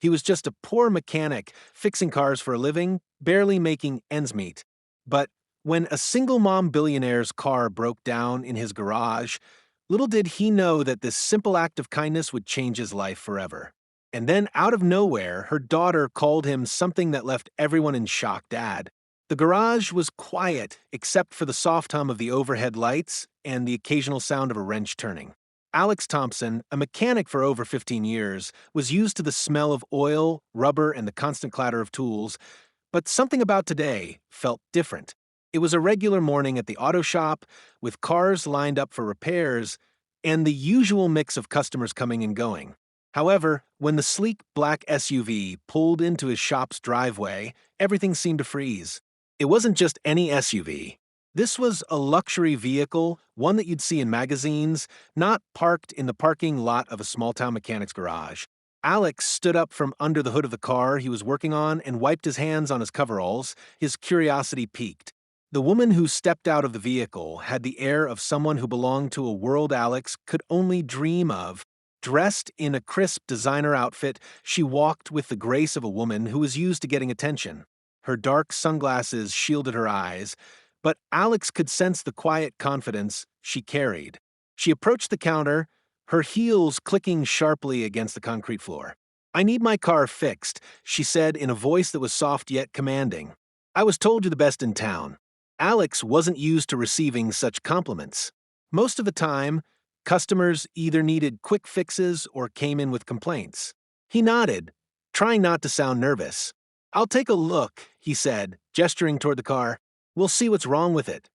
He was just a poor mechanic fixing cars for a living, barely making ends meet. But when a single-mom billionaire's car broke down in his garage, little did he know that this simple act of kindness would change his life forever. And then, out of nowhere, her daughter called him something that left everyone in shock. Dad. The garage was quiet, except for the soft hum of the overhead lights and the occasional sound of a wrench turning. Alex Thompson, a mechanic for over 15 years, was used to the smell of oil, rubber, and the constant clatter of tools, but something about today felt different. It was a regular morning at the auto shop, with cars lined up for repairs, and the usual mix of customers coming and going. However, when the sleek black SUV pulled into his shop's driveway, everything seemed to freeze. It wasn't just any SUV. This was a luxury vehicle, one that you'd see in magazines, not parked in the parking lot of a small-town mechanic's garage. Alex stood up from under the hood of the car he was working on and wiped his hands on his coveralls, his curiosity piqued. The woman who stepped out of the vehicle had the air of someone who belonged to a world Alex could only dream of. Dressed in a crisp designer outfit, she walked with the grace of a woman who was used to getting attention. Her dark sunglasses shielded her eyes, but Alex could sense the quiet confidence she carried. She approached the counter, her heels clicking sharply against the concrete floor. "I need my car fixed," she said in a voice that was soft yet commanding. "I was told you're the best in town." Alex wasn't used to receiving such compliments. Most of the time, customers either needed quick fixes or came in with complaints. He nodded, trying not to sound nervous. "I'll take a look," he said, gesturing toward the car. "We'll see what's wrong with it."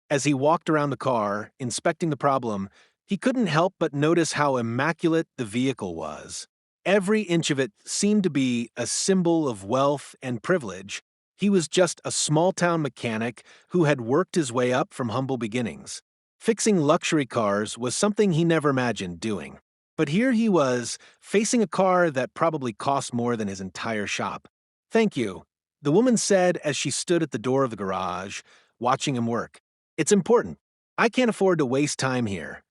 As he walked around the car, inspecting the problem, he couldn't help but notice how immaculate the vehicle was. Every inch of it seemed to be a symbol of wealth and privilege. He was just a small-town mechanic who had worked his way up from humble beginnings. Fixing luxury cars was something he never imagined doing. But here he was, facing a car that probably cost more than his entire shop. "Thank you," the woman said as she stood at the door of the garage, watching him work. "It's important. I can't afford to waste time here."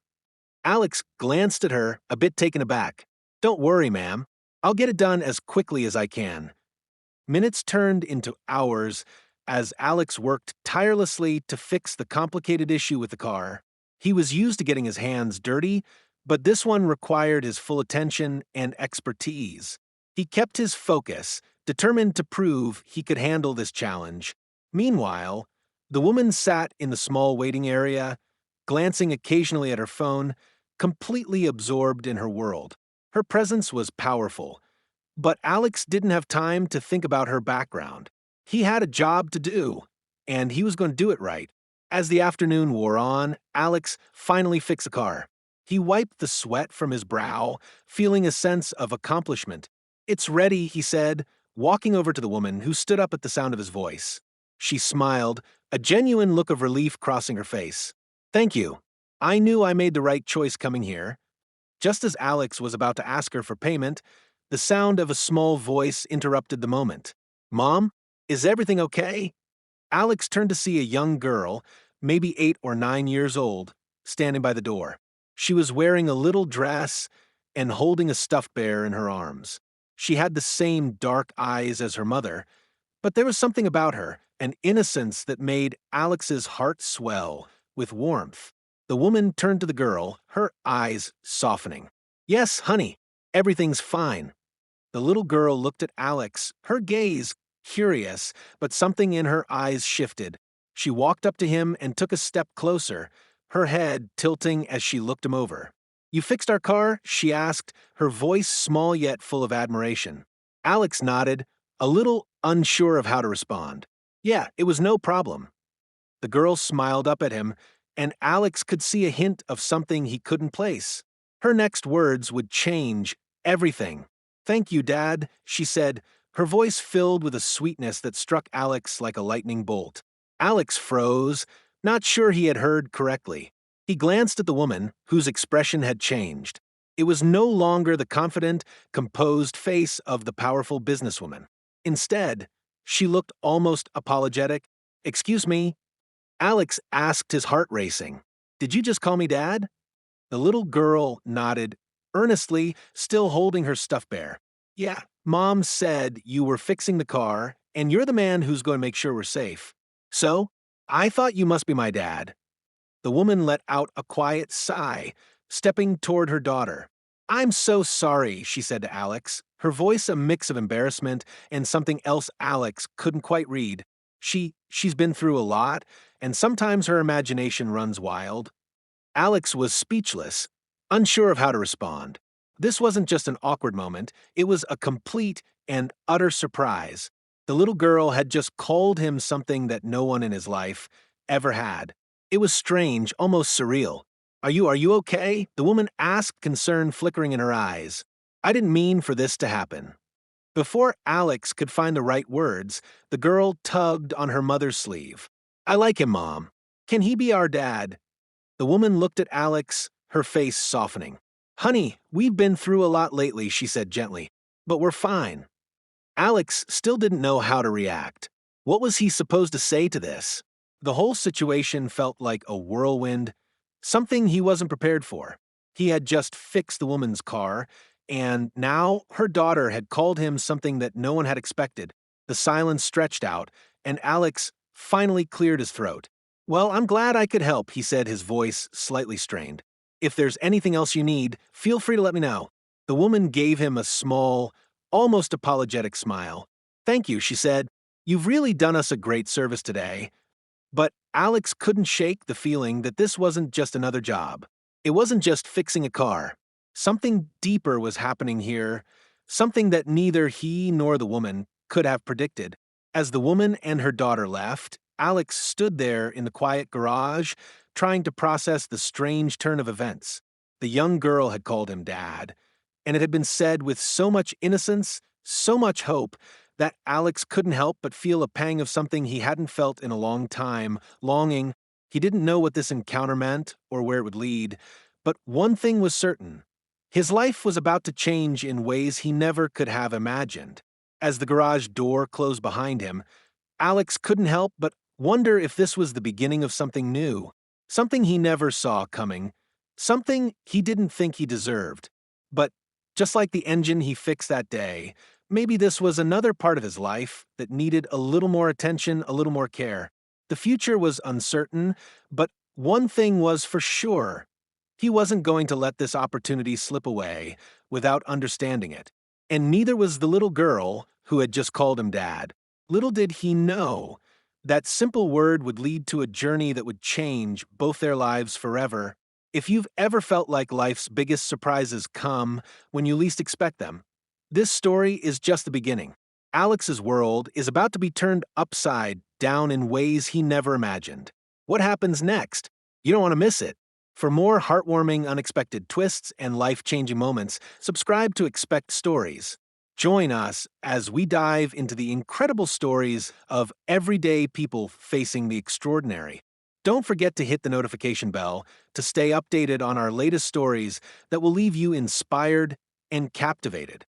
Alex glanced at her, a bit taken aback. "Don't worry, ma'am. I'll get it done as quickly as I can." Minutes turned into hours as Alex worked tirelessly to fix the complicated issue with the car. He was used to getting his hands dirty, but this one required his full attention and expertise. He kept his focus, determined to prove he could handle this challenge. Meanwhile, the woman sat in the small waiting area, glancing occasionally at her phone, completely absorbed in her world. Her presence was powerful, but Alex didn't have time to think about her background. He had a job to do, and he was going to do it right. As the afternoon wore on, Alex finally fixed the car. He wiped the sweat from his brow, feeling a sense of accomplishment. "It's ready," he said, walking over to the woman who stood up at the sound of his voice. She smiled, a genuine look of relief crossing her face. "Thank you. I knew I made the right choice coming here." Just as Alex was about to ask her for payment, the sound of a small voice interrupted the moment. "Mom, is everything okay?" Alex turned to see a young girl, maybe 8 or 9 years old, standing by the door. She was wearing a little dress and holding a stuffed bear in her arms. She had the same dark eyes as her mother, but there was something about her, an innocence that made Alex's heart swell with warmth. The woman turned to the girl, her eyes softening. "Yes, honey, everything's fine." The little girl looked at Alex, her gaze curious, but something in her eyes shifted. She walked up to him and took a step closer, her head tilting as she looked him over. "You fixed our car?" she asked, her voice small yet full of admiration. Alex nodded, a little unsure of how to respond. "Yeah, it was no problem." The girl smiled up at him, and Alex could see a hint of something he couldn't place. Her next words would change everything. "Thank you, Dad," she said, her voice filled with a sweetness that struck Alex like a lightning bolt. Alex froze, not sure he had heard correctly. He glanced at the woman, whose expression had changed. It was no longer the confident, composed face of the powerful businesswoman. Instead, she looked almost apologetic. "Excuse me?" Alex asked, his heart racing. "Did you just call me Dad?" The little girl nodded, earnestly, still holding her stuffed bear. "Yeah, Mom said you were fixing the car, and you're the man who's going to make sure we're safe. So, I thought you must be my dad. The woman let out a quiet sigh, stepping toward her daughter. I'm so sorry, she said to Alex, her voice a mix of embarrassment and something else Alex couldn't quite read. She's been through a lot, and sometimes her imagination runs wild. Alex was speechless, unsure of how to respond. This wasn't just an awkward moment, it was a complete and utter surprise. The little girl had just called him something that no one in his life ever had. It was strange, almost surreal. Are you okay? The woman asked, concern flickering in her eyes. I didn't mean for this to happen. Before Alex could find the right words, the girl tugged on her mother's sleeve. I like him, Mom. Can he be our dad? The woman looked at Alex, her face softening. Honey, we've been through a lot lately, she said gently, but we're fine. Alex still didn't know how to react. What was he supposed to say to this? The whole situation felt like a whirlwind, something he wasn't prepared for. He had just fixed the woman's car, and now her daughter had called him something that no one had expected. The silence stretched out, and Alex finally cleared his throat. Well, I'm glad I could help, he said, his voice slightly strained. If there's anything else you need, feel free to let me know. The woman gave him a small, almost apologetic smile. Thank you, she said. You've really done us a great service today. But Alex couldn't shake the feeling that this wasn't just another job. It wasn't just fixing a car. Something deeper was happening here, something that neither he nor the woman could have predicted. As the woman and her daughter left, Alex stood there in the quiet garage, trying to process the strange turn of events. The young girl had called him Dad, and it had been said with so much innocence, so much hope, that Alex couldn't help but feel a pang of something he hadn't felt in a long time, longing. He didn't know what this encounter meant or where it would lead, but one thing was certain. His life was about to change in ways he never could have imagined. As the garage door closed behind him, Alex couldn't help but wonder if this was the beginning of something new, something he never saw coming, something he didn't think he deserved. But just like the engine he fixed that day, maybe this was another part of his life that needed a little more attention, a little more care. The future was uncertain, but one thing was for sure. He wasn't going to let this opportunity slip away without understanding it. And neither was the little girl who had just called him Dad. Little did he know that simple word would lead to a journey that would change both their lives forever. If you've ever felt like life's biggest surprises come when you least expect them, this story is just the beginning. Alex's world is about to be turned upside down in ways he never imagined. What happens next? You don't want to miss it. For more heartwarming, unexpected twists and life-changing moments, subscribe to Expect Stories. Join us as we dive into the incredible stories of everyday people facing the extraordinary. Don't forget to hit the notification bell to stay updated on our latest stories that will leave you inspired and captivated.